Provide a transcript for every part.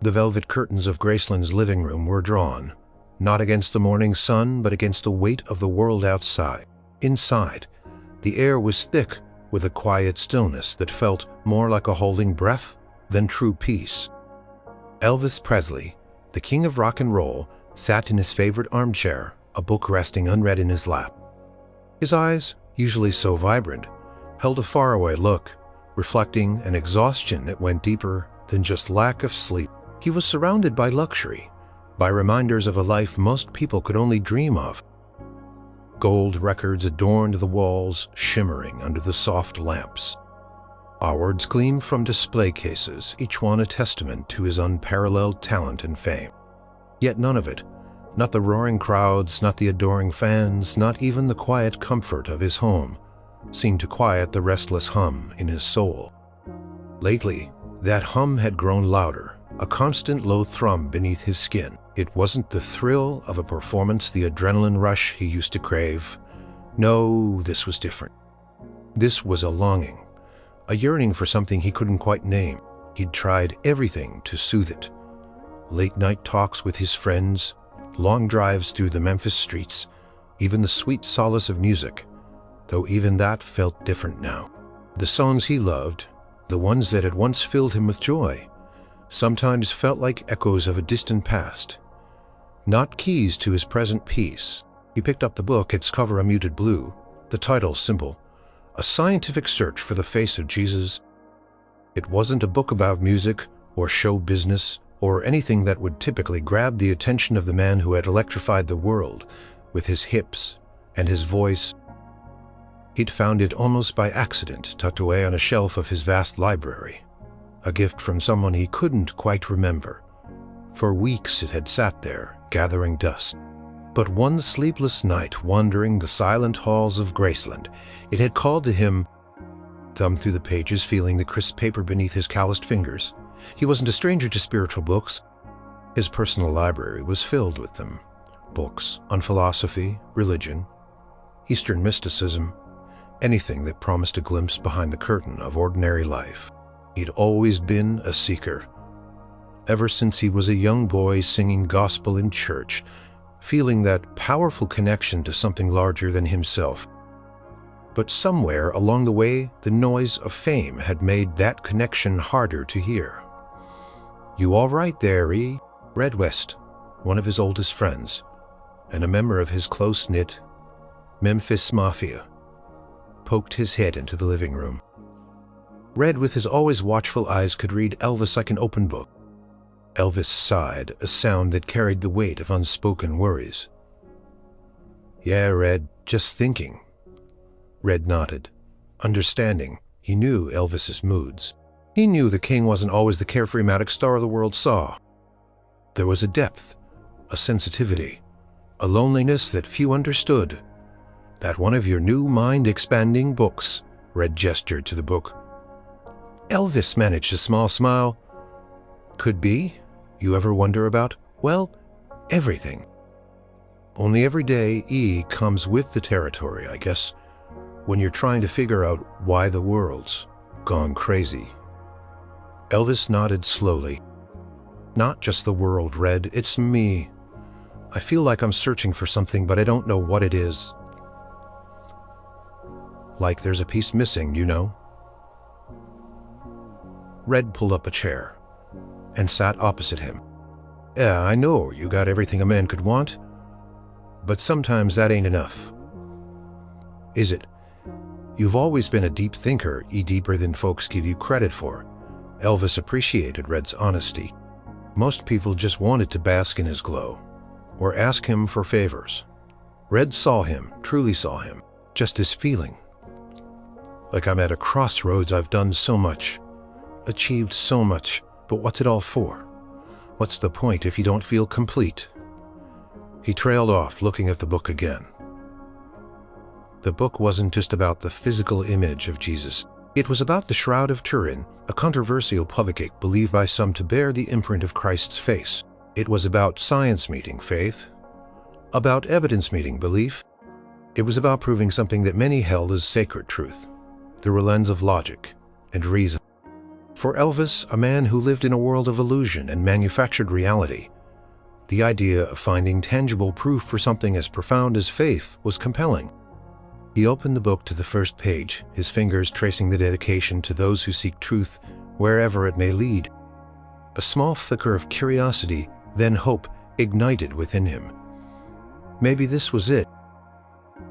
The velvet curtains of Graceland's living room were drawn, not against the morning sun, but against the weight of the world outside. Inside, the air was thick with a quiet stillness that felt more like a holding breath than true peace. Elvis Presley, the king of rock and roll, sat in his favorite armchair, a book resting unread in his lap. His eyes, usually so vibrant, held a faraway look, reflecting an exhaustion that went deeper than just lack of sleep. He was surrounded by luxury, by reminders of a life most people could only dream of. Gold records adorned the walls, shimmering under the soft lamps. Awards gleamed from display cases, each one a testament to his unparalleled talent and fame. Yet none of it, not the roaring crowds, not the adoring fans, not even the quiet comfort of his home, seemed to quiet the restless hum in his soul. Lately, that hum had grown louder, a constant low thrum beneath his skin. It wasn't the thrill of a performance, the adrenaline rush he used to crave. No, this was different. This was a longing, a yearning for something he couldn't quite name. He'd tried everything to soothe it. Late-night talks with his friends, long drives through the Memphis streets, even the sweet solace of music, though even that felt different now. The songs he loved, the ones that had once filled him with joy, sometimes felt like echoes of a distant past, not keys to his present peace. He picked up the book, its cover a muted blue, the title simple, A Scientific Search for the Face of Jesus. It wasn't a book about music or show business or anything that would typically grab the attention of the man who had electrified the world with his hips and his voice. He'd found it almost by accident, tucked away on a shelf of his vast library, a gift from someone he couldn't quite remember. For weeks it had sat there, gathering dust. But one sleepless night, wandering the silent halls of Graceland, it had called to him. Thumbed through the pages, feeling the crisp paper beneath his calloused fingers. He wasn't a stranger to spiritual books. His personal library was filled with them. Books on philosophy, religion, Eastern mysticism, anything that promised a glimpse behind the curtain of ordinary life. He'd always been a seeker. Ever since he was a young boy singing gospel in church, feeling that powerful connection to something larger than himself. But somewhere along the way, the noise of fame had made that connection harder to hear. "You all right there, E?" Red West, one of his oldest friends, and a member of his close-knit Memphis Mafia, poked his head into the living room. Red, with his always watchful eyes, could read Elvis like an open book. Elvis sighed, a sound that carried the weight of unspoken worries. "Yeah, Red, just thinking." Red nodded, understanding. He knew Elvis's moods. He knew the king wasn't always the carefree matic star the world saw. There was a depth, a sensitivity, a loneliness that few understood. "That one of your new mind-expanding books," Red gestured to the book. Elvis managed a small smile. "Could be. You ever wonder about, well, everything. Only every day E comes with the territory, I guess, when you're trying to figure out why the world's gone crazy." Elvis nodded slowly. "Not just the world, Red, it's me. I feel like I'm searching for something, but I don't know what it is. Like there's a piece missing, you know?" Red pulled up a chair and sat opposite him. "Yeah, I know you got everything a man could want, but sometimes that ain't enough." "Is it? You've always been a deep thinker, deeper than folks give you credit for." Elvis appreciated Red's honesty. Most people just wanted to bask in his glow, or ask him for favors. Red saw him, truly saw him, just as feeling. "Like I'm at a crossroads. I've done so much, achieved so much, but what's it all for? What's the point if you don't feel complete?" He trailed off, looking at the book again. The book wasn't just about the physical image of Jesus. It was about the Shroud of Turin, a controversial public believed by some to bear the imprint of Christ's face. It was about science meeting faith, about evidence meeting belief. It was about proving something that many held as sacred truth, through a lens of logic and reason. For Elvis, a man who lived in a world of illusion and manufactured reality, the idea of finding tangible proof for something as profound as faith was compelling. He opened the book to the first page, his fingers tracing the dedication to those who seek truth wherever it may lead. A small flicker of curiosity, then hope, ignited within him. Maybe this was it.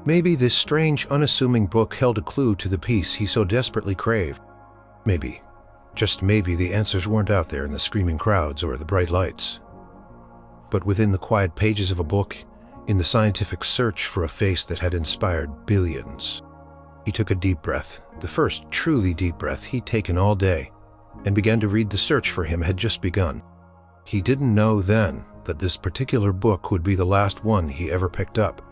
Maybe this strange, unassuming book held a clue to the peace he so desperately craved. Maybe, just maybe, the answers weren't out there in the screaming crowds or the bright lights, but within the quiet pages of a book, in the scientific search for a face that had inspired billions. He took a deep breath, the first truly deep breath he'd taken all day, and began to read. The search for him had just begun. He didn't know then that this particular book would be the last one he ever picked up,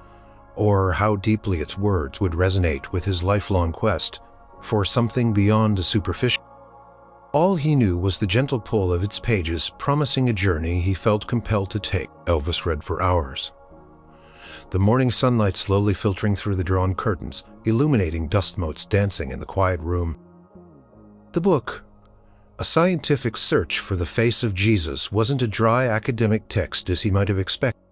or how deeply its words would resonate with his lifelong quest for something beyond the superficial. All he knew was the gentle pull of its pages, promising a journey he felt compelled to take. Elvis read for hours, the morning sunlight slowly filtering through the drawn curtains, illuminating dust motes dancing in the quiet room. The book, a scientific search for the face of Jesus, wasn't a dry academic text as he might have expected.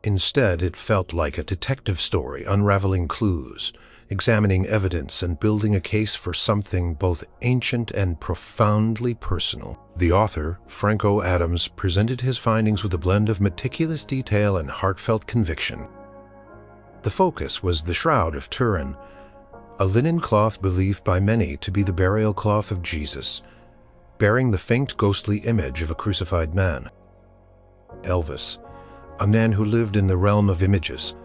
Instead, it felt like a detective story, unraveling clues, examining evidence, and building a case for something both ancient and profoundly personal. The author, Franco Adams, presented his findings with a blend of meticulous detail and heartfelt conviction. The focus was the Shroud of Turin, a linen cloth believed by many to be the burial cloth of Jesus, bearing the faint ghostly image of a crucified man. Elvis, a man who lived in the realm of images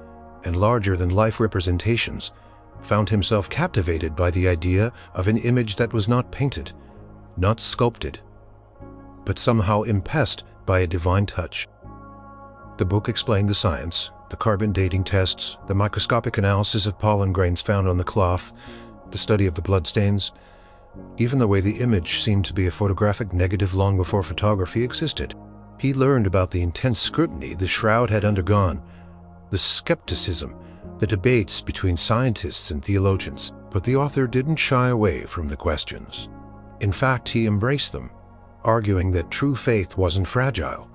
and larger-than-life representations, found himself captivated by the idea of an image that was not painted, not sculpted, but somehow impressed by a divine touch. The book explained the science, the carbon dating tests, the microscopic analysis of pollen grains found on the cloth, the study of the bloodstains, even the way the image seemed to be a photographic negative long before photography existed. He learned about the intense scrutiny the shroud had undergone, the skepticism, the debates between scientists and theologians, but the author didn't shy away from the questions. In fact, he embraced them, arguing that true faith wasn't fragile,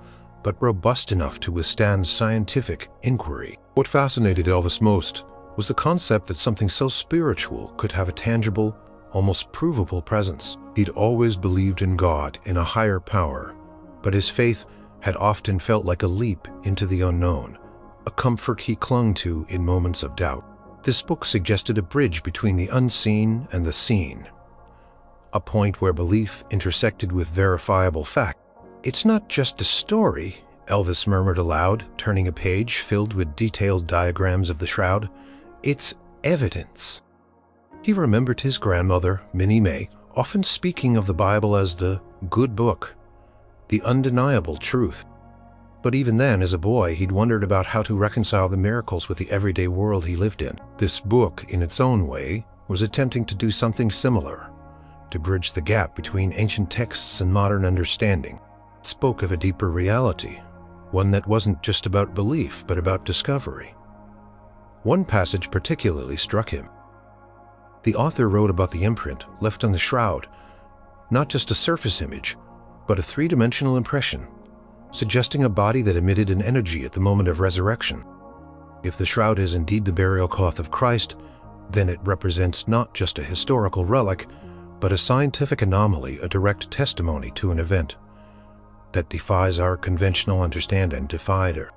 but robust enough to withstand scientific inquiry. What fascinated Elvis most was the concept that something so spiritual could have a tangible, almost provable presence. He'd always believed in God, in a higher power, but his faith had often felt like a leap into the unknown, a comfort he clung to in moments of doubt. This book suggested a bridge between the unseen and the seen, a point where belief intersected with verifiable fact. "It's not just a story," Elvis murmured aloud, turning a page filled with detailed diagrams of the shroud. "It's evidence." He remembered his grandmother, Minnie May, often speaking of the Bible as the good book, the undeniable truth. But even then, as a boy, he'd wondered about how to reconcile the miracles with the everyday world he lived in. This book, in its own way, was attempting to do something similar, to bridge the gap between ancient texts and modern understanding. It spoke of a deeper reality, one that wasn't just about belief, but about discovery. One passage particularly struck him. The author wrote about the imprint left on the shroud, not just a surface image, but a three-dimensional impression, suggesting a body that emitted an energy at the moment of resurrection. If the shroud is indeed the burial cloth of Christ, then it represents not just a historical relic, but a scientific anomaly, a direct testimony to an event that defies our conventional understanding, defied her.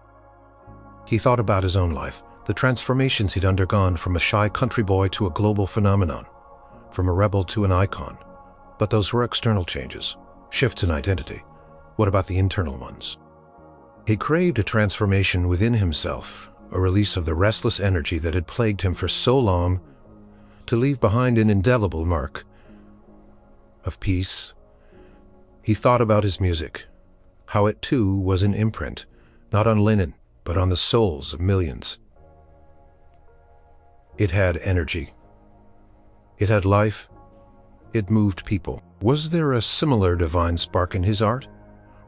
He thought about his own life, the transformations he'd undergone from a shy country boy to a global phenomenon, from a rebel to an icon. But those were external changes, shifts in identity. What about the internal ones? He craved a transformation within himself, a release of the restless energy that had plagued him for so long, to leave behind an indelible mark of peace. He thought about his music, how it too was an imprint, not on linen, but on the souls of millions. It had energy. It had life. It moved people. Was there a similar divine spark in his art?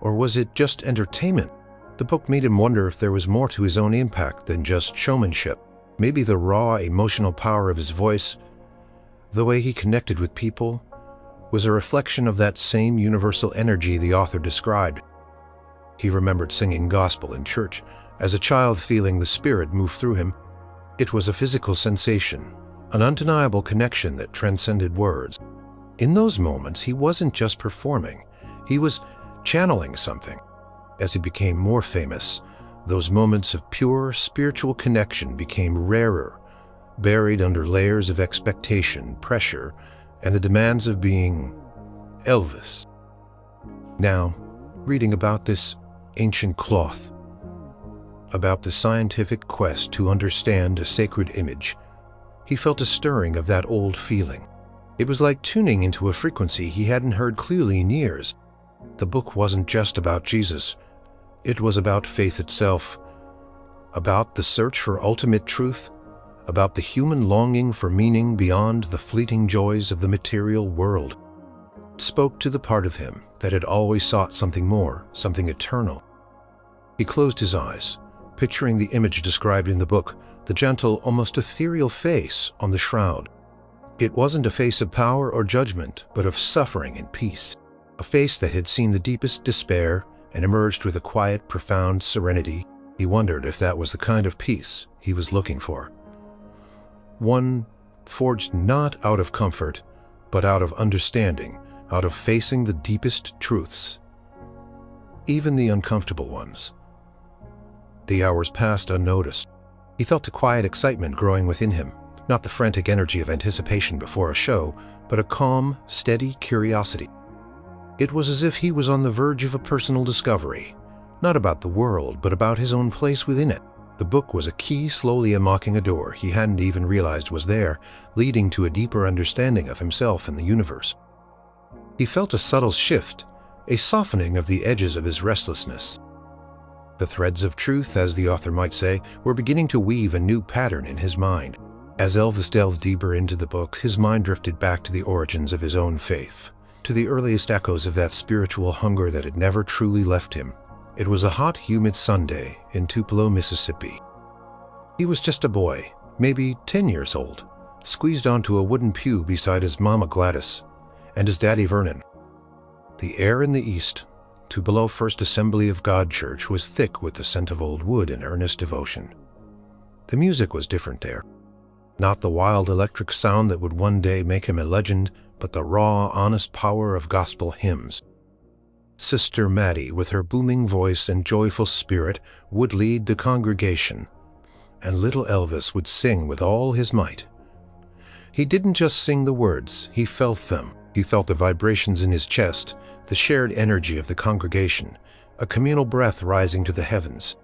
Or was it just entertainment? The book made him wonder if there was more to his own impact than just showmanship. Maybe the raw, emotional power of his voice, the way he connected with people, was a reflection of that same universal energy the author described. He remembered singing gospel in church, as a child feeling the Spirit move through him. It was a physical sensation, an undeniable connection that transcended words. In those moments, he wasn't just performing, he was channeling something. As he became more famous, those moments of pure spiritual connection became rarer, buried under layers of expectation, pressure, and the demands of being Elvis. Now, reading about this ancient cloth, about the scientific quest to understand a sacred image, he felt a stirring of that old feeling. It was like tuning into a frequency he hadn't heard clearly in years. The book wasn't just about Jesus. It was about faith itself, about the search for ultimate truth, about the human longing for meaning beyond the fleeting joys of the material world. It spoke to the part of him that had always sought something more, something eternal. He closed his eyes, picturing the image described in the book, the gentle, almost ethereal face on the shroud. It wasn't a face of power or judgment, but of suffering and peace. A face that had seen the deepest despair and emerged with a quiet, profound serenity. He wondered if that was the kind of peace he was looking for. One forged not out of comfort, but out of understanding, out of facing the deepest truths, even the uncomfortable ones. The hours passed unnoticed. He felt a quiet excitement growing within him, not the frantic energy of anticipation before a show, but a calm, steady curiosity. It was as if he was on the verge of a personal discovery, not about the world, but about his own place within it. The book was a key slowly unlocking a door he hadn't even realized was there, leading to a deeper understanding of himself and the universe. He felt a subtle shift, a softening of the edges of his restlessness. The threads of truth, as the author might say, were beginning to weave a new pattern in his mind. As Elvis delved deeper into the book, his mind drifted back to the origins of his own faith, to the earliest echoes of that spiritual hunger that had never truly left him. It was a hot, humid Sunday in Tupelo, Mississippi. He was just a boy, maybe 10 years old, squeezed onto a wooden pew beside his mama Gladys and his daddy Vernon. The air in the east, Tupelo First Assembly of God Church, was thick with the scent of old wood and earnest devotion. The music was different there. Not the wild electric sound that would one day make him a legend, but the raw, honest power of gospel hymns. Sister Maddie, with her booming voice and joyful spirit, would lead the congregation, and little Elvis would sing with all his might. He didn't just sing the words, he felt them. He felt the vibrations in his chest, the shared energy of the congregation, a communal breath rising to the heavens.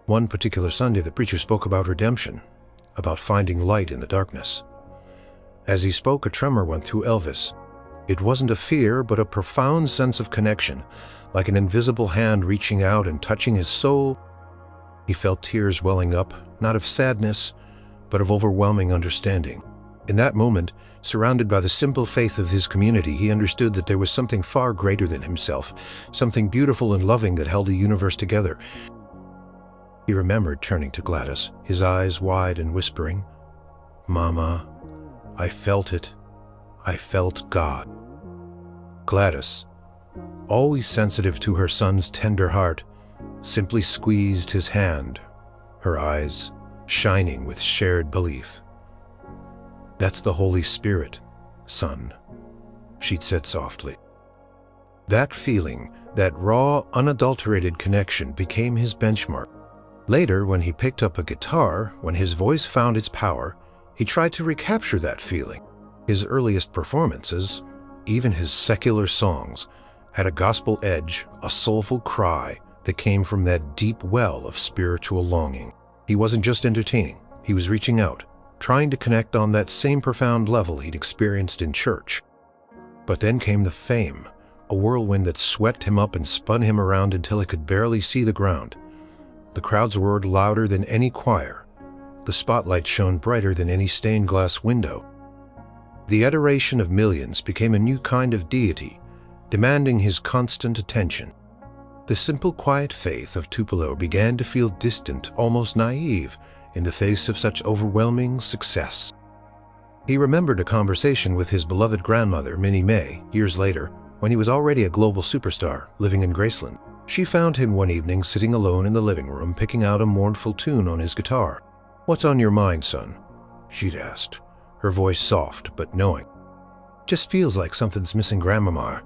One particular Sunday, the preacher spoke about redemption, about finding light in the darkness. As he spoke, a tremor went through Elvis. It wasn't a fear, but a profound sense of connection, like an invisible hand reaching out and touching his soul. He felt tears welling up, not of sadness, but of overwhelming understanding. In that moment, surrounded by the simple faith of his community, he understood that there was something far greater than himself, something beautiful and loving that held the universe together. He remembered turning to Gladys, his eyes wide and whispering, "Mama, I felt it. I felt God." Gladys, always sensitive to her son's tender heart, simply squeezed his hand, her eyes shining with shared belief. "That's the Holy Spirit, son," she'd said softly. That feeling, that raw, unadulterated connection became his benchmark. Later, when he picked up a guitar, when his voice found its power, he tried to recapture that feeling. His earliest performances, even his secular songs, had a gospel edge, a soulful cry that came from that deep well of spiritual longing. He wasn't just entertaining, he was reaching out, trying to connect on that same profound level he'd experienced in church. But then came the fame, a whirlwind that swept him up and spun him around until he could barely see the ground. The crowds roared louder than any choir. The spotlight shone brighter than any stained glass window. The adoration of millions became a new kind of deity, demanding his constant attention. The simple, quiet faith of Tupelo began to feel distant, almost naive, in the face of such overwhelming success. He remembered a conversation with his beloved grandmother, Minnie May, years later, when he was already a global superstar, living in Graceland. She found him one evening sitting alone in the living room, picking out a mournful tune on his guitar. "What's on your mind, son?" she'd asked, her voice soft but knowing. "Just feels like something's missing, Grandmama,"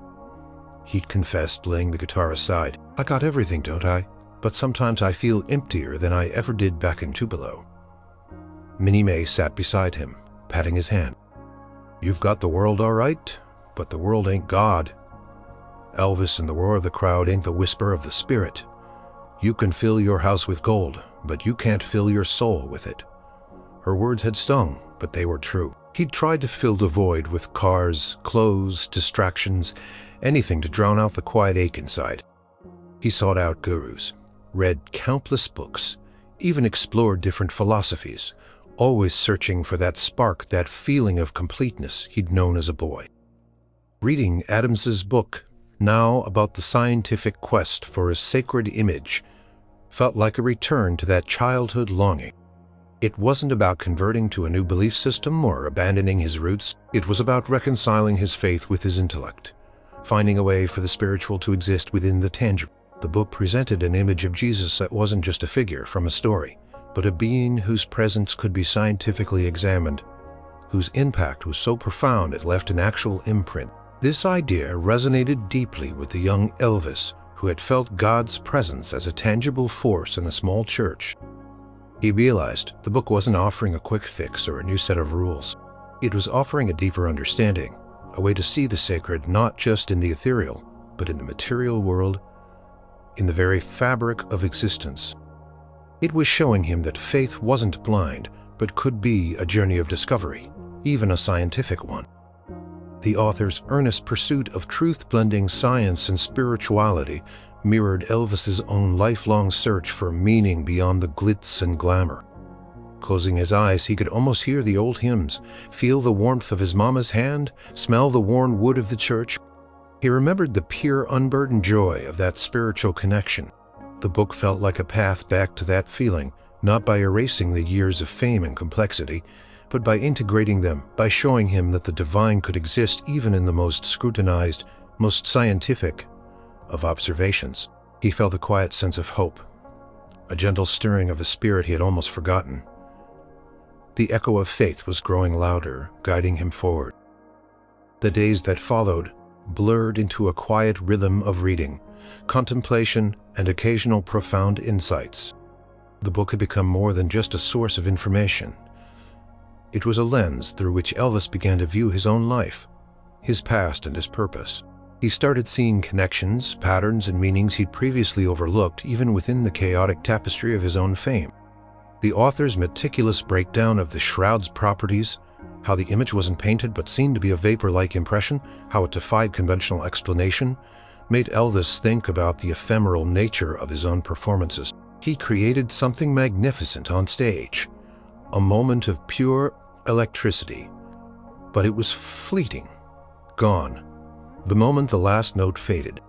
he'd confessed, laying the guitar aside. "I got everything, don't I? But sometimes I feel emptier than I ever did back in Tupelo." Minnie May sat beside him, patting his hand. "You've got the world all right, but the world ain't God. Elvis and the roar of the crowd ain't the whisper of the Spirit. You can fill your house with gold, but you can't fill your soul with it." Her words had stung, but they were true. He'd tried to fill the void with cars, clothes, distractions, anything to drown out the quiet ache inside. He sought out gurus, read countless books, even explored different philosophies, always searching for that spark, that feeling of completeness he'd known as a boy. Reading Adams's book, now about the scientific quest for a sacred image, felt like a return to that childhood longing. It wasn't about converting to a new belief system or abandoning his roots. It was about reconciling his faith with his intellect, finding a way for the spiritual to exist within the tangible. The book presented an image of Jesus that wasn't just a figure from a story, but a being whose presence could be scientifically examined, whose impact was so profound it left an actual imprint. This idea resonated deeply with the young Elvis, who had felt God's presence as a tangible force in the small church. He realized the book wasn't offering a quick fix or a new set of rules. It was offering a deeper understanding, a way to see the sacred not just in the ethereal, but in the material world, in the very fabric of existence. It was showing him that faith wasn't blind, but could be a journey of discovery, even a scientific one. The author's earnest pursuit of truth-blending science and spirituality mirrored Elvis's own lifelong search for meaning beyond the glitz and glamour. Closing his eyes, he could almost hear the old hymns, feel the warmth of his mama's hand, smell the worn wood of the church. He remembered the pure, unburdened joy of that spiritual connection. The book felt like a path back to that feeling, not by erasing the years of fame and complexity, but by integrating them, by showing him that the divine could exist even in the most scrutinized, most scientific of observations. He felt a quiet sense of hope, a gentle stirring of a spirit he had almost forgotten. The echo of faith was growing louder, guiding him forward. The days that followed blurred into a quiet rhythm of reading, contemplation, and occasional profound insights. The book had become more than just a source of information. It was a lens through which Elvis began to view his own life, his past, and his purpose. He started seeing connections, patterns, and meanings he'd previously overlooked, even within the chaotic tapestry of his own fame. The author's meticulous breakdown of the shroud's properties, how the image wasn't painted but seemed to be a vapor-like impression, how it defied conventional explanation, made Elvis think about the ephemeral nature of his own performances. He created something magnificent on stage, a moment of pure electricity, but it was fleeting, gone, the moment the last note faded.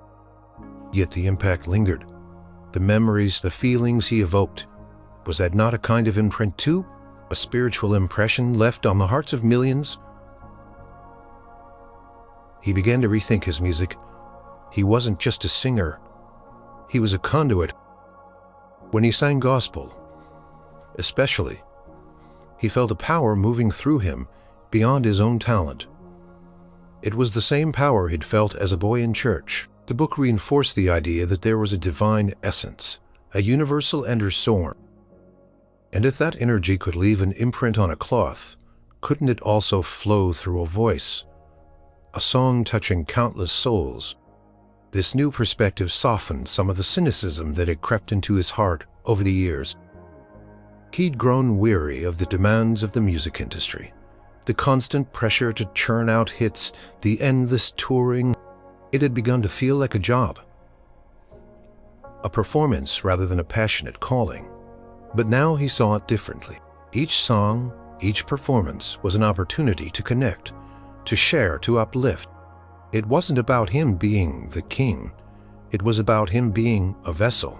Yet the impact lingered. The memories, the feelings he evoked, was that not a kind of imprint too? A spiritual impression left on the hearts of millions? He began to rethink his music. He wasn't just a singer. He was a conduit. When he sang gospel, especially, he felt a power moving through him beyond his own talent. It was the same power he'd felt as a boy in church. The book reinforced the idea that there was a divine essence, a universal undersource. And if that energy could leave an imprint on a cloth, couldn't it also flow through a voice, a song touching countless souls? This new perspective softened some of the cynicism that had crept into his heart over the years. He'd grown weary of the demands of the music industry, the constant pressure to churn out hits, the endless touring. It had begun to feel like a job, a performance rather than a passionate calling. But now he saw it differently. Each song, each performance was an opportunity to connect, to share, to uplift. It wasn't about him being the king. It was about him being a vessel.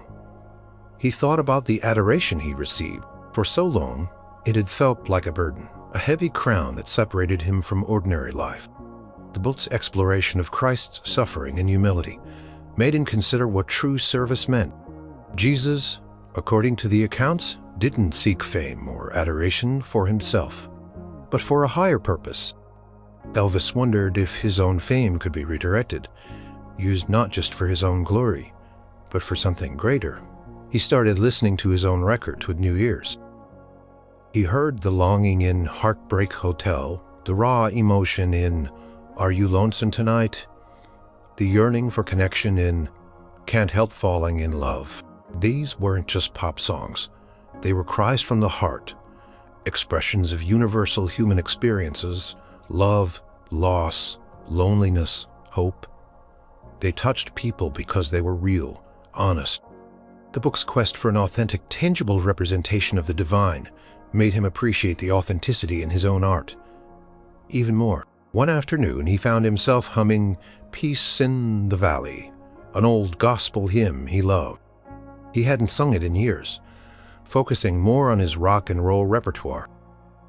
He thought about the adoration he received. For so long, it had felt like a burden, a heavy crown that separated him from ordinary life. The book's exploration of Christ's suffering and humility made him consider what true service meant. Jesus, according to the accounts, didn't seek fame or adoration for himself, but for a higher purpose. Elvis wondered if his own fame could be redirected, used not just for his own glory, but for something greater. He started listening to his own records with new ears. He heard the longing in Heartbreak Hotel, the raw emotion in Are You Lonesome Tonight?, the yearning for connection in Can't Help Falling in Love. These weren't just pop songs. They were cries from the heart, expressions of universal human experiences, love, loss, loneliness, hope. They touched people because they were real, honest. The book's quest for an authentic, tangible representation of the divine made him appreciate the authenticity in his own art even more. One afternoon, he found himself humming Peace in the Valley, an old gospel hymn he loved. He hadn't sung it in years, focusing more on his rock and roll repertoire.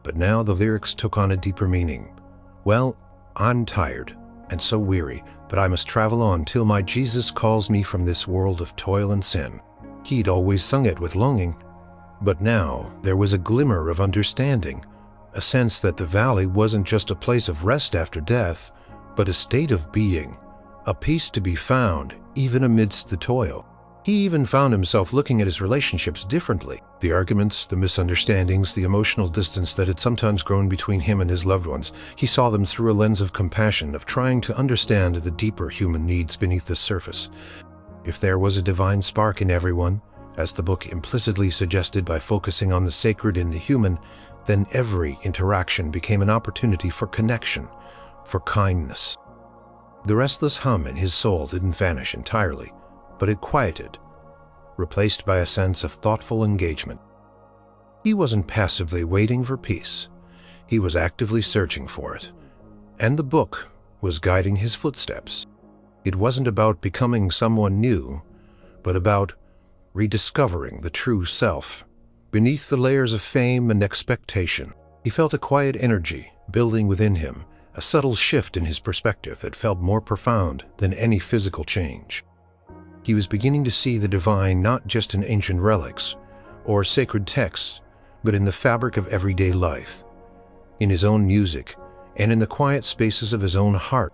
But now the lyrics took on a deeper meaning. Well, I'm tired and so weary, but I must travel on till my Jesus calls me from this world of toil and sin. He'd always sung it with longing, but now there was a glimmer of understanding, a sense that the valley wasn't just a place of rest after death, but a state of being, a peace to be found even amidst the toil. He even found himself looking at his relationships differently. The arguments, the misunderstandings, the emotional distance that had sometimes grown between him and his loved ones, he saw them through a lens of compassion, of trying to understand the deeper human needs beneath the surface. If there was a divine spark in everyone, as the book implicitly suggested by focusing on the sacred in the human, then every interaction became an opportunity for connection, for kindness. The restless hum in his soul didn't vanish entirely, but it quieted, replaced by a sense of thoughtful engagement. He wasn't passively waiting for peace. He was actively searching for it, and the book was guiding his footsteps. It wasn't about becoming someone new, but about rediscovering the true self. Beneath the layers of fame and expectation, he felt a quiet energy building within him, a subtle shift in his perspective that felt more profound than any physical change. He was beginning to see the divine not just in ancient relics or sacred texts, but in the fabric of everyday life, in his own music, and in the quiet spaces of his own heart.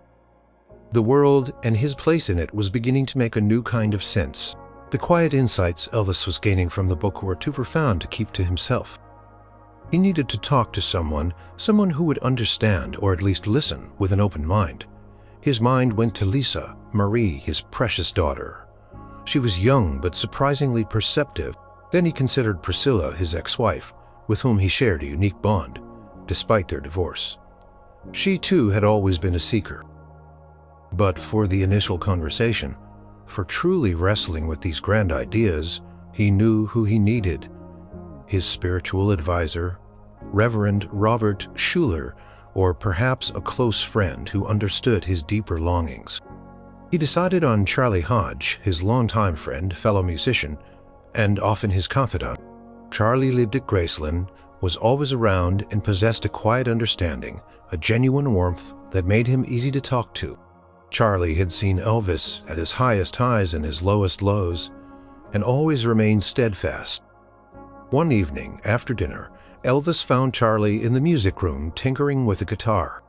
The world and his place in it was beginning to make a new kind of sense. The quiet insights Elvis was gaining from the book were too profound to keep to himself. He needed to talk to someone who would understand, or at least listen, with an open mind. His mind went to Lisa, Marie, his precious daughter. She was young but surprisingly perceptive. Then he considered Priscilla, his ex-wife, with whom he shared a unique bond, despite their divorce. She too had always been a seeker. But for the initial conversation, for truly wrestling with these grand ideas, he knew who he needed: his spiritual advisor, Reverend Robert Schuller, or perhaps a close friend who understood his deeper longings. He decided on Charlie Hodge, his longtime friend, fellow musician, and often his confidant. Charlie lived at Graceland, was always around, and possessed a quiet understanding, a genuine warmth that made him easy to talk to. Charlie had seen Elvis at his highest highs and his lowest lows, and always remained steadfast. One evening, after dinner, Elvis found Charlie in the music room tinkering with a guitar.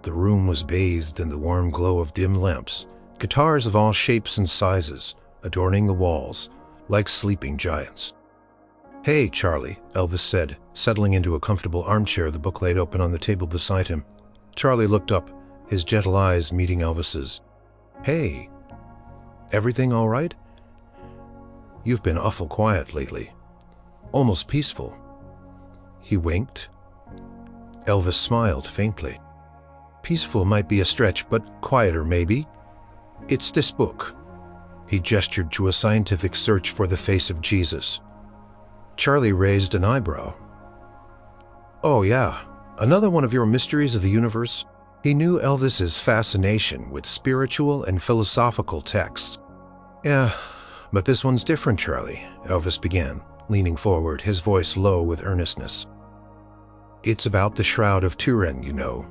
The room was bathed in the warm glow of dim lamps, guitars of all shapes and sizes, adorning the walls, like sleeping giants. "Hey, Charlie," Elvis said, settling into a comfortable armchair, the book laid open on the table beside him. Charlie looked up, his gentle eyes meeting Elvis's. "Hey, everything all right? You've been awful quiet lately. Almost peaceful." He winked. Elvis smiled faintly. "Peaceful might be a stretch, but quieter maybe. It's this book." He gestured to a scientific search for the face of Jesus. Charlie raised an eyebrow. "Oh yeah, another one of your mysteries of the universe?" He knew Elvis's fascination with spiritual and philosophical texts. "Yeah, but this one's different, Charlie," Elvis began, leaning forward, his voice low with earnestness. It's about the Shroud of Turin, you know.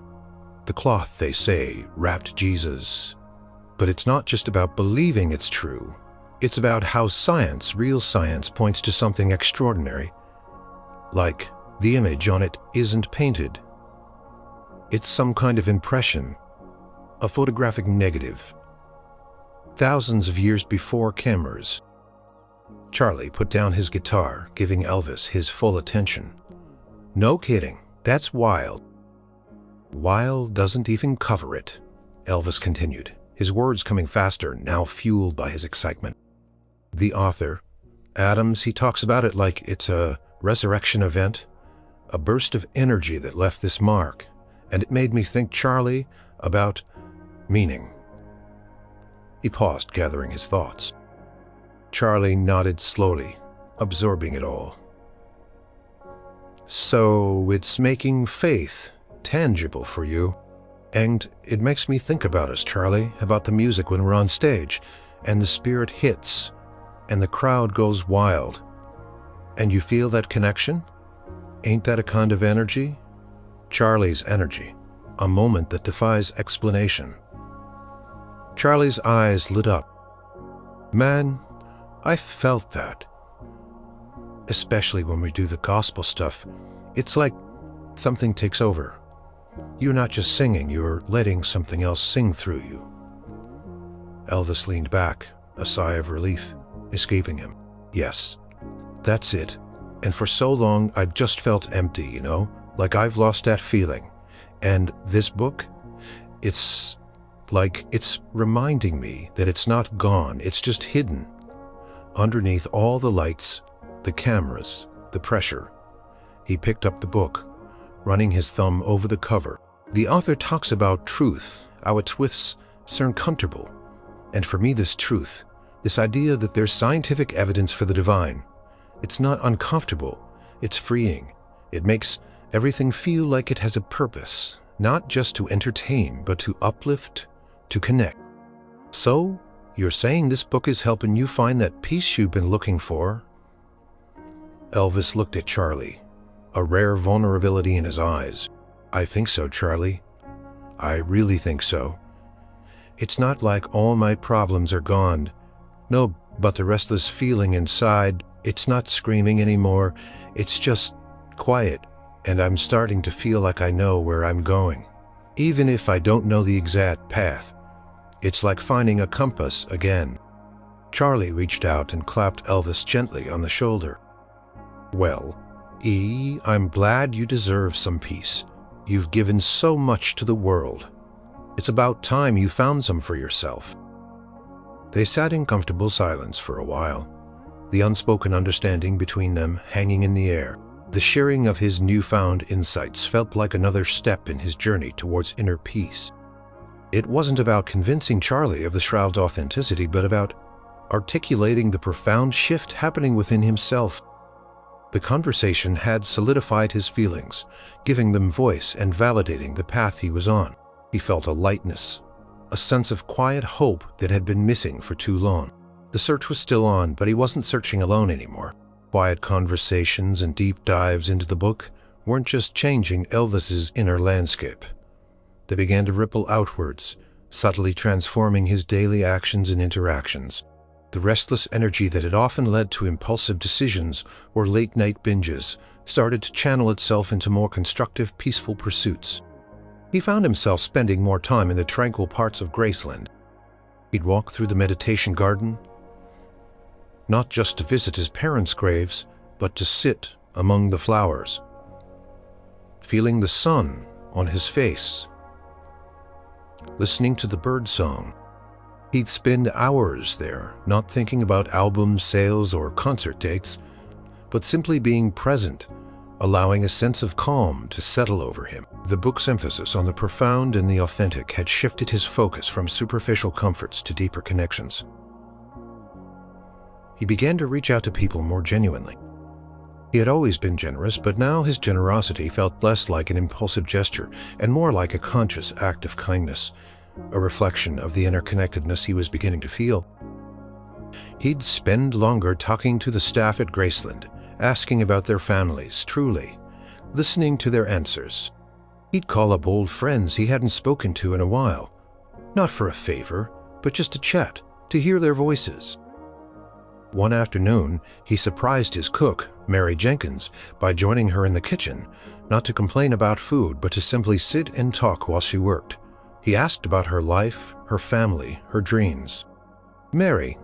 The cloth, they say, wrapped Jesus. But it's not just about believing it's true. It's about how science, real science, points to something extraordinary. Like, the image on it isn't painted. It's some kind of impression, a photographic negative. Thousands of years before cameras. Charlie put down his guitar, giving Elvis his full attention. No kidding, that's wild. Wild doesn't even cover it, Elvis continued, his words coming faster, now fueled by his excitement. The author, Adams, he talks about it like it's a resurrection event, a burst of energy that left this mark, and it made me think, Charlie, about meaning. He paused, gathering his thoughts. Charlie nodded slowly, absorbing it all. So it's making faith tangible for you. And it makes me think about us, Charlie, about the music when we're on stage, and the spirit hits, and the crowd goes wild. And you feel that connection? Ain't that a kind of energy? Charlie's energy, a moment that defies explanation. Charlie's eyes lit up. Man, I felt that. Especially when we do the gospel stuff. It's like something takes over. You're not just singing, you're letting something else sing through you. Elvis leaned back, a sigh of relief escaping him. Yes, that's it. And for so long, I've just felt empty, you know, like I've lost that feeling. And this book, it's like it's reminding me that it's not gone, it's just hidden. Underneath all the lights, the cameras, the pressure. He picked up the book, running his thumb over the cover. The author talks about truth, how its widths are uncomfortable. And for me, this truth, this idea that there's scientific evidence for the divine, it's not uncomfortable, it's freeing. It makes everything feel like it has a purpose, not just to entertain, but to uplift, to connect. So, you're saying this book is helping you find that peace you've been looking for? Elvis looked at Charlie, a rare vulnerability in his eyes. I think so, Charlie. I really think so. It's not like all my problems are gone. No, but the restless feeling inside, it's not screaming anymore. It's just quiet, and I'm starting to feel like I know where I'm going. Even if I don't know the exact path. It's like finding a compass again. Charlie reached out and clapped Elvis gently on the shoulder. Well, I'm glad you deserve some peace. You've given so much to the world. It's about time you found some for yourself. They sat in comfortable silence for a while, the unspoken understanding between them hanging in the air. The sharing of his newfound insights felt like another step in his journey towards inner peace. It wasn't about convincing Charlie of the Shroud's authenticity, but about articulating the profound shift happening within himself. The conversation had solidified his feelings, giving them voice and validating the path he was on. He felt a lightness, a sense of quiet hope that had been missing for too long. The search was still on, but he wasn't searching alone anymore. Quiet conversations and deep dives into the book weren't just changing Elvis's inner landscape. They began to ripple outwards, subtly transforming his daily actions and interactions. The restless energy that had often led to impulsive decisions or late-night binges started to channel itself into more constructive, peaceful pursuits. He found himself spending more time in the tranquil parts of Graceland. He'd walk through the meditation garden, not just to visit his parents' graves, but to sit among the flowers, feeling the sun on his face, listening to the birdsong. He'd spend hours there, not thinking about album sales or concert dates, but simply being present, allowing a sense of calm to settle over him. The book's emphasis on the profound and the authentic had shifted his focus from superficial comforts to deeper connections. He began to reach out to people more genuinely. He had always been generous, but now his generosity felt less like an impulsive gesture and more like a conscious act of kindness, a reflection of the interconnectedness he was beginning to feel. He'd spend longer talking to the staff at Graceland, asking about their families. Truly, listening to their answers. He'd call up old friends he hadn't spoken to in a while, not for a favor, but just to chat, to hear their voices. One afternoon, he surprised his cook, Mary Jenkins, by joining her in the kitchen, not to complain about food, but to simply sit and talk while she worked. He asked about her life, her family, her dreams. Mary,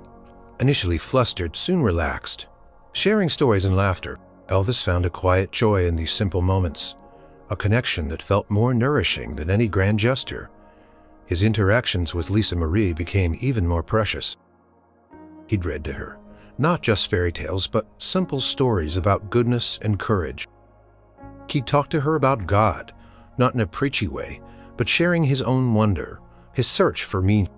initially flustered, soon relaxed. Sharing stories and laughter, Elvis found a quiet joy in these simple moments, a connection that felt more nourishing than any grand gesture. His interactions with Lisa Marie became even more precious. He'd read to her, not just fairy tales, but simple stories about goodness and courage. He'd talk to her about God, not in a preachy way, but sharing his own wonder, his search for meaning.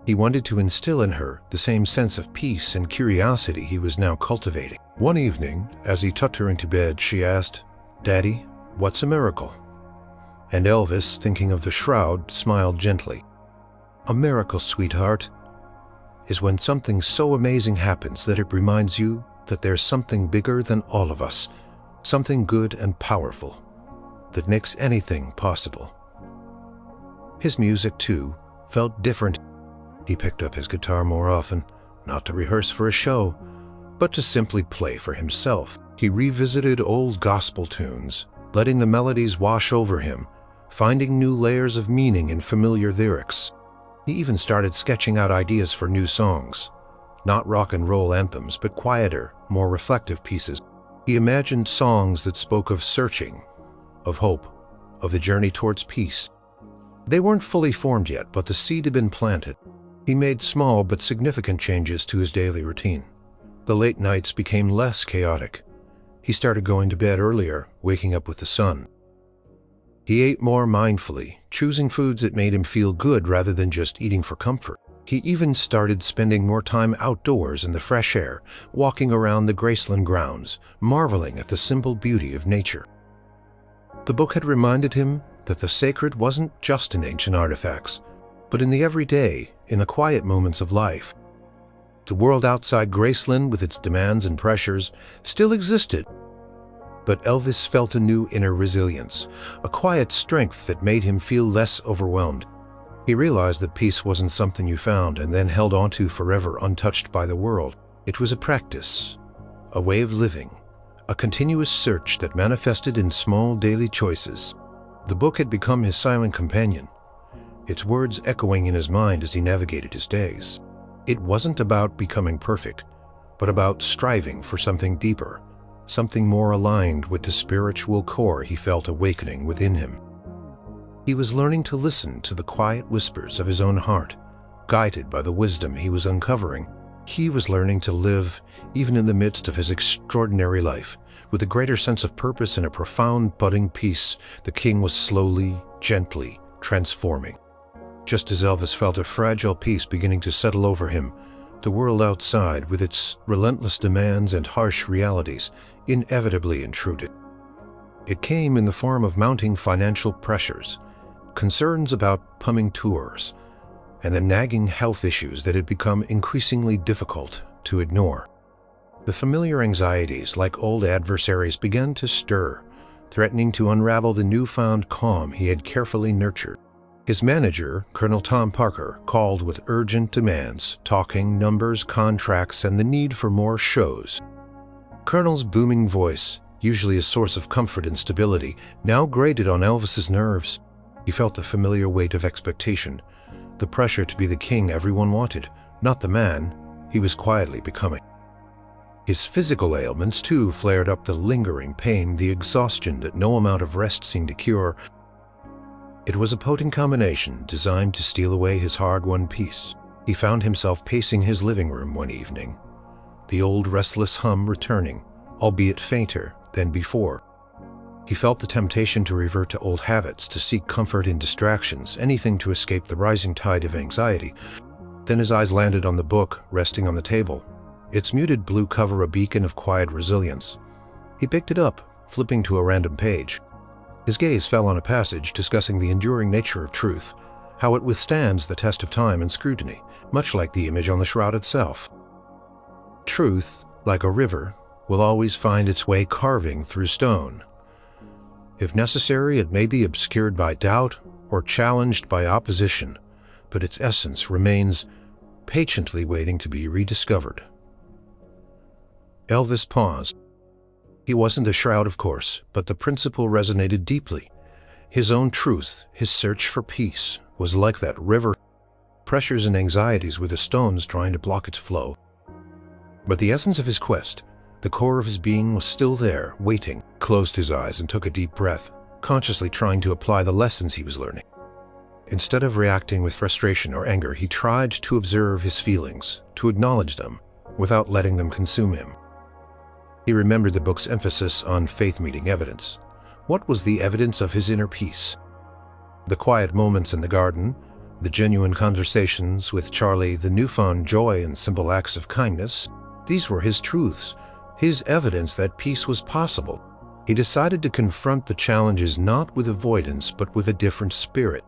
He wanted to instill in her the same sense of peace and curiosity he was now cultivating. One evening, as he tucked her into bed, she asked, "Daddy, what's a miracle?" And Elvis, thinking of the shroud, smiled gently. "A miracle, sweetheart, is when something so amazing happens that it reminds you that there's something bigger than all of us, something good and powerful, that makes anything possible." His music, too, felt different. He picked up his guitar more often, not to rehearse for a show, but to simply play for himself. He revisited old gospel tunes, letting the melodies wash over him, finding new layers of meaning in familiar lyrics. He even started sketching out ideas for new songs, not rock and roll anthems, but quieter, more reflective pieces. He imagined songs that spoke of searching, of hope, of the journey towards peace. They weren't fully formed yet, but the seed had been planted. He made small but significant changes to his daily routine. The late nights became less chaotic. He started going to bed earlier, waking up with the sun. He ate more mindfully, choosing foods that made him feel good rather than just eating for comfort. He even started spending more time outdoors in the fresh air, walking around the Graceland grounds, marveling at the simple beauty of nature. The book had reminded him that the sacred wasn't just in ancient artifacts, but in the everyday, in the quiet moments of life. The world outside Graceland, with its demands and pressures, still existed. But Elvis felt a new inner resilience, a quiet strength that made him feel less overwhelmed. He realized that peace wasn't something you found and then held onto forever untouched by the world. It was a practice, a way of living, a continuous search that manifested in small daily choices. The book had become his silent companion, its words echoing in his mind as he navigated his days. It wasn't about becoming perfect, but about striving for something deeper, something more aligned with the spiritual core he felt awakening within him. He was learning to listen to the quiet whispers of his own heart, guided by the wisdom he was uncovering. He was learning to live, even in the midst of his extraordinary life, with a greater sense of purpose and a profound budding peace the king was slowly, gently transforming. Just as Elvis felt a fragile peace beginning to settle over him, the world outside, with its relentless demands and harsh realities, inevitably intruded. It came in the form of mounting financial pressures, concerns about upcoming tours, and the nagging health issues that had become increasingly difficult to ignore. The familiar anxieties, like old adversaries, began to stir, threatening to unravel the newfound calm he had carefully nurtured. His manager, Colonel Tom Parker, called with urgent demands, talking numbers, contracts, and the need for more shows. Colonel's booming voice, usually a source of comfort and stability, now grated on Elvis's nerves. He felt the familiar weight of expectation, the pressure to be the king everyone wanted, not the man he was quietly becoming. His physical ailments, too, flared up, the lingering pain, the exhaustion that no amount of rest seemed to cure. It was a potent combination designed to steal away his hard-won peace. He found himself pacing his living room one evening, the old restless hum returning, albeit fainter than before. He felt the temptation to revert to old habits, to seek comfort in distractions, anything to escape the rising tide of anxiety. Then his eyes landed on the book resting on the table, its muted blue cover a beacon of quiet resilience. He picked it up, flipping to a random page. His gaze fell on a passage discussing the enduring nature of truth, how it withstands the test of time and scrutiny, much like the image on the shroud itself. Truth, like a river, will always find its way carving through stone. If necessary, it may be obscured by doubt or challenged by opposition, but its essence remains patiently waiting to be rediscovered. Elvis paused. He wasn't a shroud, of course, but the principle resonated deeply. His own truth, his search for peace, was like that river. Pressures and anxieties were the stones trying to block its flow. But the essence of his quest, the core of his being, was still there, waiting. Closed his eyes and took a deep breath, consciously trying to apply the lessons he was learning. Instead of reacting with frustration or anger, he tried to observe his feelings, to acknowledge them, without letting them consume him. He remembered the book's emphasis on faith meeting evidence. What was the evidence of his inner peace? The quiet moments in the garden, the genuine conversations with Charlie, the newfound joy in simple acts of kindness, these were his truths, his evidence that peace was possible. He decided to confront the challenges not with avoidance, but with a different spirit.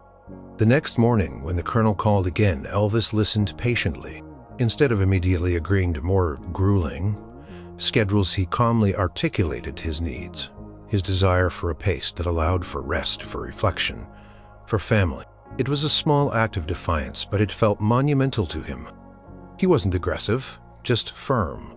The next morning, when the colonel called again, Elvis listened patiently. Instead of immediately agreeing to more grueling schedules, he calmly articulated his needs, his desire for a pace that allowed for rest, for reflection, for family. It was a small act of defiance, but it felt monumental to him. He wasn't aggressive, just firm,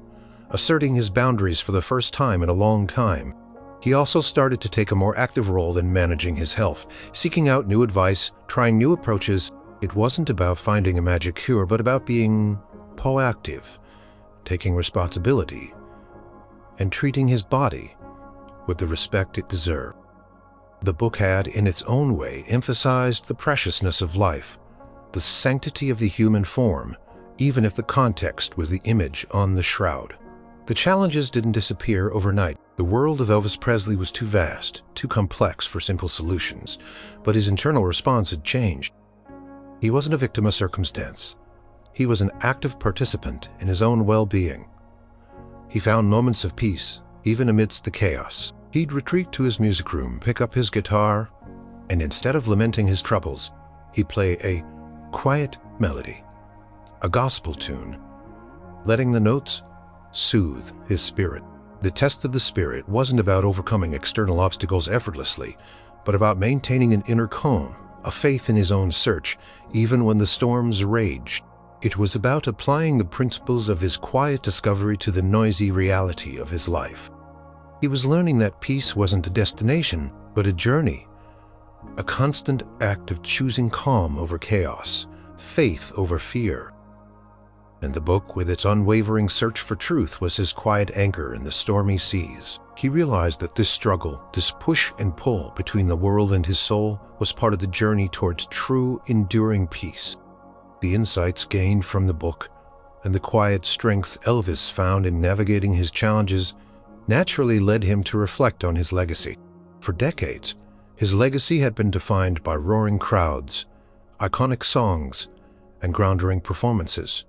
asserting his boundaries for the first time in a long time. He also started to take a more active role in managing his health, seeking out new advice, trying new approaches. It wasn't about finding a magic cure, but about being proactive, taking responsibility, and treating his body with the respect it deserved. The book had, in its own way, emphasized the preciousness of life, the sanctity of the human form, even if the context was the image on the shroud. The challenges didn't disappear overnight. The world of Elvis Presley was too vast, too complex for simple solutions, but his internal response had changed. He wasn't a victim of circumstance. He was an active participant in his own well-being. He found moments of peace, even amidst the chaos. He'd retreat to his music room, pick up his guitar, and instead of lamenting his troubles, he'd play a quiet melody, a gospel tune, letting the notes soothe his spirit. The test of the spirit wasn't about overcoming external obstacles effortlessly, but about maintaining an inner calm, a faith in his own search, even when the storms raged. It was about applying the principles of his quiet discovery to the noisy reality of his life. He was learning that peace wasn't a destination, but a journey, a constant act of choosing calm over chaos, faith over fear. And the book, with its unwavering search for truth, was his quiet anchor in the stormy seas. He realized that this struggle, this push and pull between the world and his soul, was part of the journey towards true, enduring peace. The insights gained from the book and the quiet strength Elvis found in navigating his challenges naturally led him to reflect on his legacy. For decades, his legacy had been defined by roaring crowds, iconic songs, and groundbreaking performances.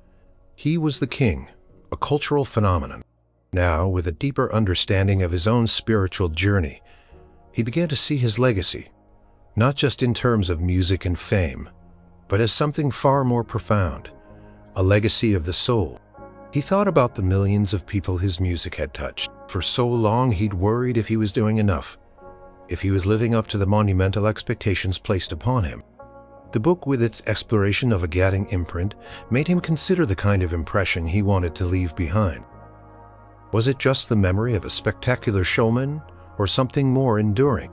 He was the king, a cultural phenomenon. Now, with a deeper understanding of his own spiritual journey, he began to see his legacy, not just in terms of music and fame, but as something far more profound, a legacy of the soul. He thought about the millions of people his music had touched. For so long, he'd worried if he was doing enough, if he was living up to the monumental expectations placed upon him. The book, with its exploration of a Gadding imprint, made him consider the kind of impression he wanted to leave behind. Was it just the memory of a spectacular showman, or something more enduring?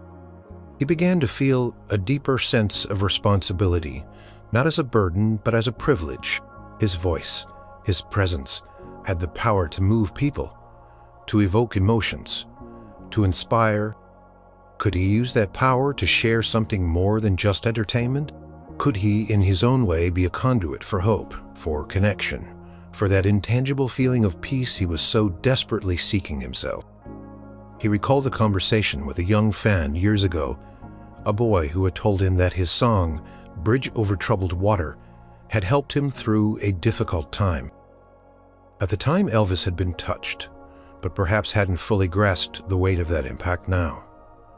He began to feel a deeper sense of responsibility, not as a burden, but as a privilege. His voice, his presence, had the power to move people, to evoke emotions, to inspire. Could he use that power to share something more than just entertainment? Could he, in his own way, be a conduit for hope, for connection, for that intangible feeling of peace he was so desperately seeking himself? He recalled a conversation with a young fan years ago, a boy who had told him that his song, "Bridge Over Troubled Water," had helped him through a difficult time. At the time, Elvis had been touched, but perhaps hadn't fully grasped the weight of that impact now.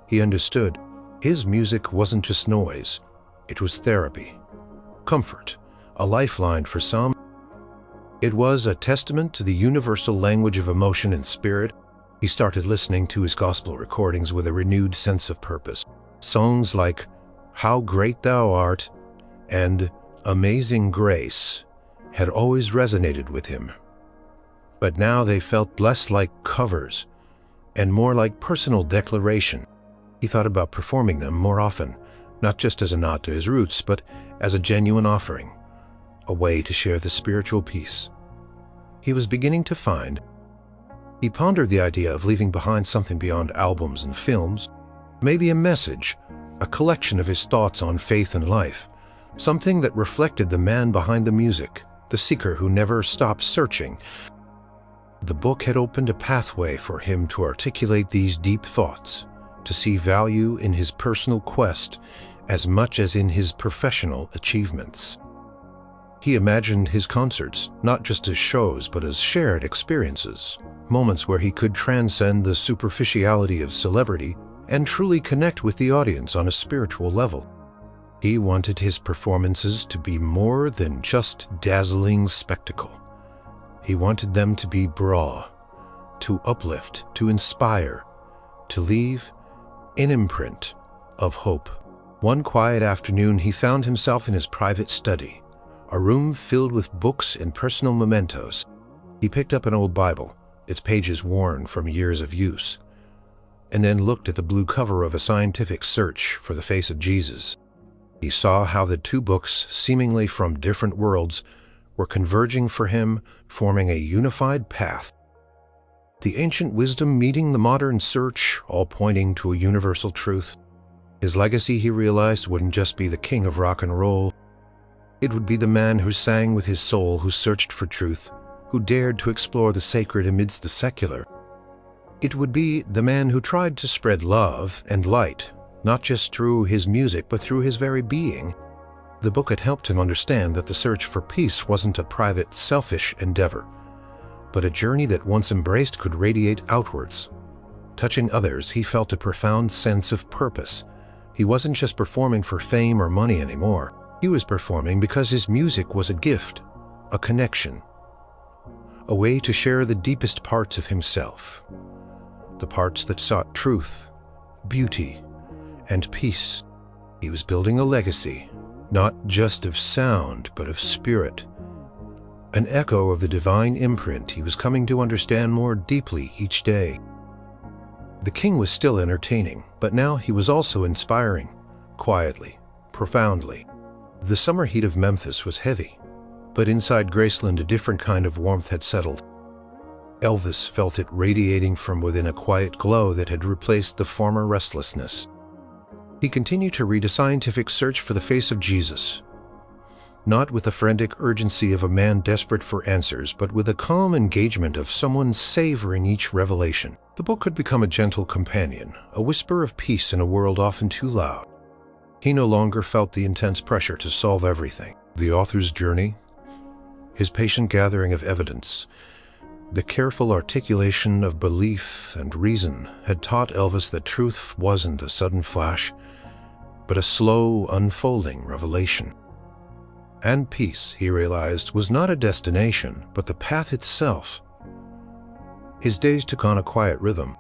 He understood. His music wasn't just noise. It was therapy, comfort, a lifeline for some. It was a testament to the universal language of emotion and spirit. He started listening to his gospel recordings with a renewed sense of purpose. Songs like "How Great Thou Art" and "Amazing Grace" had always resonated with him. But now they felt less like covers and more like personal declaration. He thought about performing them more often, not just as a nod to his roots, but as a genuine offering, a way to share the spiritual peace he was beginning to find. He pondered the idea of leaving behind something beyond albums and films, maybe a message, a collection of his thoughts on faith and life, something that reflected the man behind the music, the seeker who never stopped searching. The book had opened a pathway for him to articulate these deep thoughts, to see value in his personal quest as much as in his professional achievements. He imagined his concerts not just as shows but as shared experiences, moments where he could transcend the superficiality of celebrity and truly connect with the audience on a spiritual level. He wanted his performances to be more than just dazzling spectacle. He wanted them to be raw, to uplift, to inspire, to leave an imprint of hope. One quiet afternoon, he found himself in his private study, a room filled with books and personal mementos. He picked up an old Bible, its pages worn from years of use, and then looked at the blue cover of a scientific search for the face of Jesus. He saw how the two books, seemingly from different worlds, were converging for him, forming a unified path. The ancient wisdom meeting the modern search, all pointing to a universal truth. His legacy, he realized, wouldn't just be the king of rock and roll. It would be the man who sang with his soul, who searched for truth, who dared to explore the sacred amidst the secular. It would be the man who tried to spread love and light, not just through his music, but through his very being. The book had helped him understand that the search for peace wasn't a private, selfish endeavor, but a journey that once embraced could radiate outwards. Touching others, he felt a profound sense of purpose. He wasn't just performing for fame or money anymore. He was performing because his music was a gift, a connection, a way to share the deepest parts of himself, the parts that sought truth, beauty, and peace. He was building a legacy, not just of sound, but of spirit, an echo of the divine imprint he was coming to understand more deeply each day. The king was still entertaining, but now he was also inspiring, quietly, profoundly. The summer heat of Memphis was heavy, but inside Graceland a different kind of warmth had settled. Elvis felt it radiating from within, a quiet glow that had replaced the former restlessness. He continued to read A Scientific Search for the Face of Jesus, not with the frantic urgency of a man desperate for answers, but with the calm engagement of someone savoring each revelation. The book could become a gentle companion, a whisper of peace in a world often too loud. He no longer felt the intense pressure to solve everything. The author's journey, his patient gathering of evidence, the careful articulation of belief and reason had taught Elvis that truth wasn't a sudden flash, but a slow, unfolding revelation. And peace, he realized, was not a destination, but the path itself. His days took on a quiet rhythm.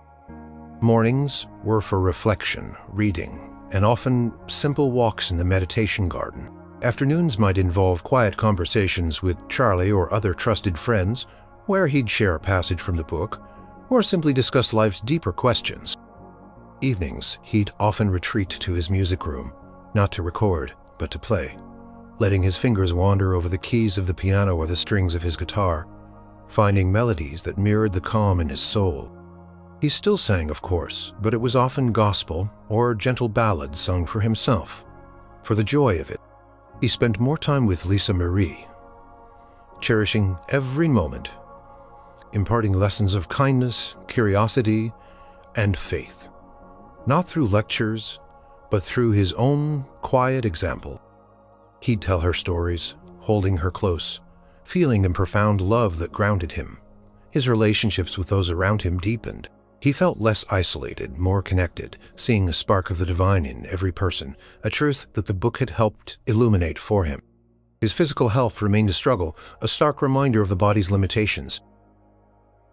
Mornings were for reflection, reading, and often simple walks in the meditation garden. Afternoons might involve quiet conversations with Charlie or other trusted friends, where he'd share a passage from the book, or simply discuss life's deeper questions. Evenings, he'd often retreat to his music room, not to record, but to play, letting his fingers wander over the keys of the piano or the strings of his guitar, finding melodies that mirrored the calm in his soul. He still sang, of course, but it was often gospel or gentle ballads sung for himself, for the joy of it. He spent more time with Lisa Marie, cherishing every moment, imparting lessons of kindness, curiosity, and faith, not through lectures, but through his own quiet example. He'd tell her stories, holding her close, feeling in profound love that grounded him. His relationships with those around him deepened. He felt less isolated, more connected, seeing a spark of the divine in every person, a truth that the book had helped illuminate for him. His physical health remained a struggle, a stark reminder of the body's limitations.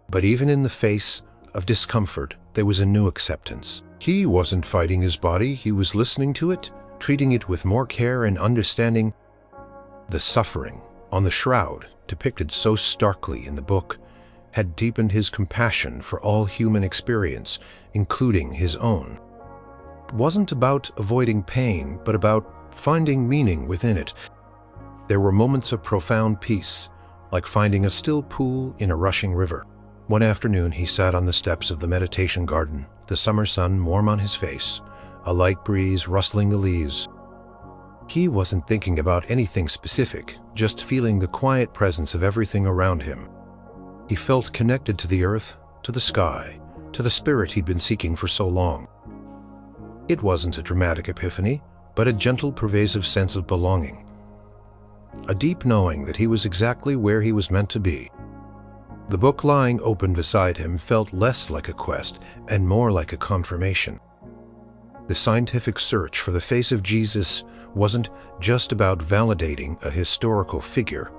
But even in the face of discomfort, there was a new acceptance. He wasn't fighting his body, he was listening to it, treating it with more care and understanding. The suffering on the shroud, depicted so starkly in the book, had deepened his compassion for all human experience, including his own. It wasn't about avoiding pain, but about finding meaning within it. There were moments of profound peace, like finding a still pool in a rushing river. One afternoon he sat on the steps of the meditation garden, the summer sun warm on his face, a light breeze rustling the leaves. He wasn't thinking about anything specific, just feeling the quiet presence of everything around him. He felt connected to the earth, to the sky, to the spirit he'd been seeking for so long. It wasn't a dramatic epiphany, but a gentle, pervasive sense of belonging. A deep knowing that he was exactly where he was meant to be. The book lying open beside him felt less like a quest and more like a confirmation. The scientific search for the face of Jesus wasn't just about validating a historical figure.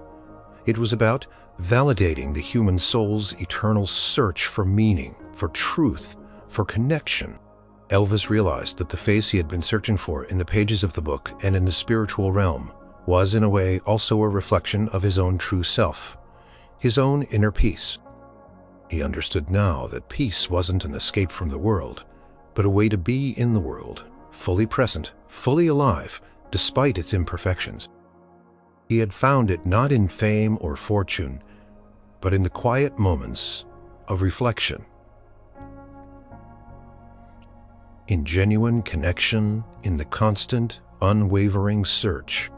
It was about validating the human soul's eternal search for meaning, for truth, for connection. Elvis realized that the face he had been searching for in the pages of the book and in the spiritual realm was, in a way, also a reflection of his own true self, his own inner peace. He understood now that peace wasn't an escape from the world, but a way to be in the world, fully present, fully alive, despite its imperfections. He had found it not in fame or fortune, but in the quiet moments of reflection. In genuine connection, in the constant, unwavering search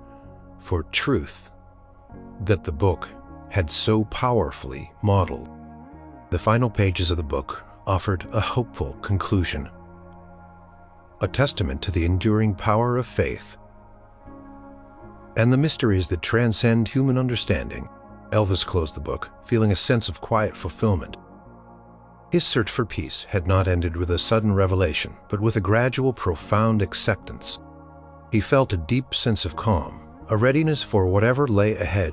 for truth that the book had so powerfully modeled. The final pages of the book offered a hopeful conclusion, a testament to the enduring power of faith and the mysteries that transcend human understanding. Elvis closed the book, feeling a sense of quiet fulfillment. His search for peace had not ended with a sudden revelation, but with a gradual, profound acceptance. He felt a deep sense of calm, a readiness for whatever lay ahead.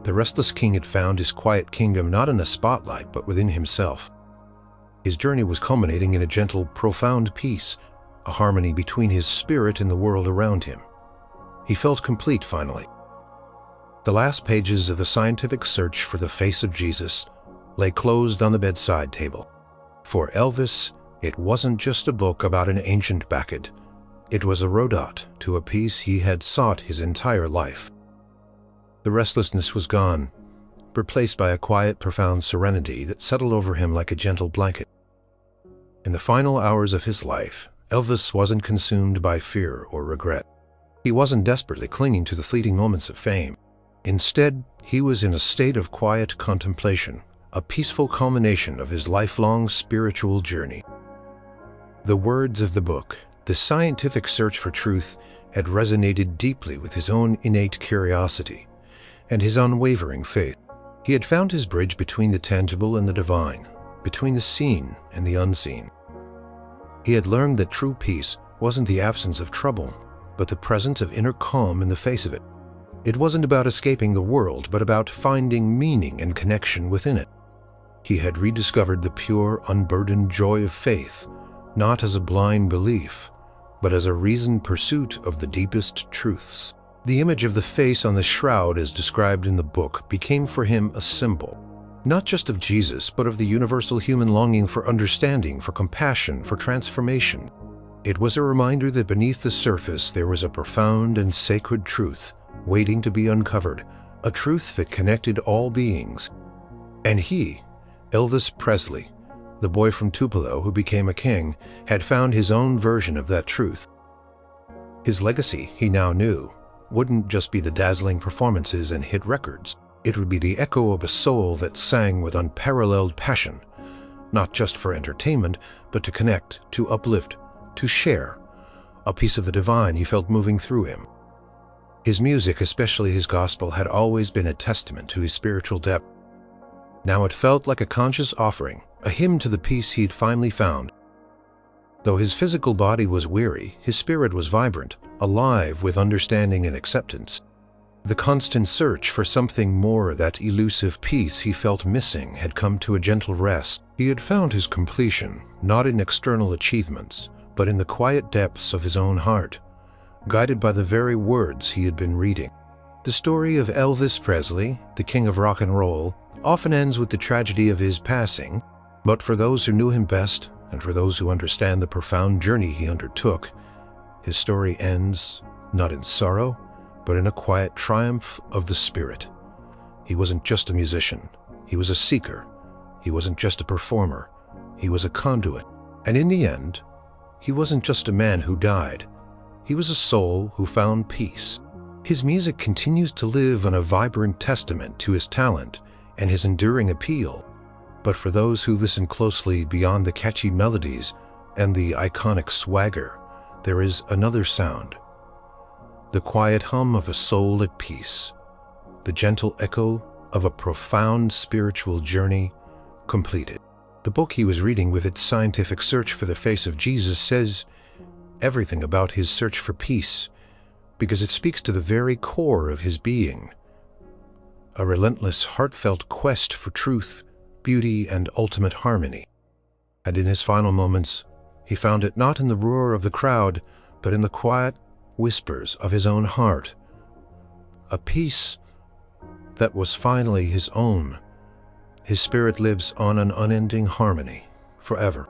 The restless king had found his quiet kingdom not in a spotlight, but within himself. His journey was culminating in a gentle, profound peace, a harmony between his spirit and the world around him. He felt complete finally. The last pages of the scientific search for the face of Jesus lay closed on the bedside table. For Elvis, it wasn't just a book about an ancient Bacchid. It was a roadmap to a peace he had sought his entire life. The restlessness was gone, replaced by a quiet, profound serenity that settled over him like a gentle blanket. In the final hours of his life, Elvis wasn't consumed by fear or regret. He wasn't desperately clinging to the fleeting moments of fame. Instead, he was in a state of quiet contemplation, a peaceful culmination of his lifelong spiritual journey. The words of the book, the scientific search for truth, had resonated deeply with his own innate curiosity and his unwavering faith. He had found his bridge between the tangible and the divine, between the seen and the unseen. He had learned that true peace wasn't the absence of trouble, but the presence of inner calm in the face of it. It wasn't about escaping the world, but about finding meaning and connection within it. He had rediscovered the pure, unburdened joy of faith, not as a blind belief, but as a reasoned pursuit of the deepest truths. The image of the face on the shroud, as described in the book, became for him a symbol, not just of Jesus, but of the universal human longing for understanding, for compassion, for transformation. It was a reminder that beneath the surface there was a profound and sacred truth waiting to be uncovered, a truth that connected all beings. And he, Elvis Presley, the boy from Tupelo who became a king, had found his own version of that truth. His legacy, he now knew, wouldn't just be the dazzling performances and hit records. It would be the echo of a soul that sang with unparalleled passion, not just for entertainment, but to connect, to uplift, to share, a piece of the divine he felt moving through him. His music, especially his gospel, had always been a testament to his spiritual depth. Now it felt like a conscious offering, a hymn to the peace he'd finally found. Though his physical body was weary, his spirit was vibrant, alive with understanding and acceptance. The constant search for something more, that elusive peace he felt missing, had come to a gentle rest. He had found his completion, not in external achievements, but in the quiet depths of his own heart, guided by the very words he had been reading. The story of Elvis Presley, the king of rock and roll, often ends with the tragedy of his passing, but for those who knew him best, and for those who understand the profound journey he undertook, his story ends not in sorrow, but in a quiet triumph of the spirit. He wasn't just a musician, he was a seeker. He wasn't just a performer, he was a conduit. And in the end, he wasn't just a man who died, he was a soul who found peace. His music continues to live on, a vibrant testament to his talent and his enduring appeal. But for those who listen closely, beyond the catchy melodies and the iconic swagger, there is another sound. The quiet hum of a soul at peace, the gentle echo of a profound spiritual journey completed. The book he was reading, with its scientific search for the face of Jesus, says everything about his search for peace, because it speaks to the very core of his being. A relentless, heartfelt quest for truth, beauty, and ultimate harmony. And in his final moments, he found it not in the roar of the crowd, but in the quiet whispers of his own heart. A peace that was finally his own. His spirit lives on, an unending harmony forever.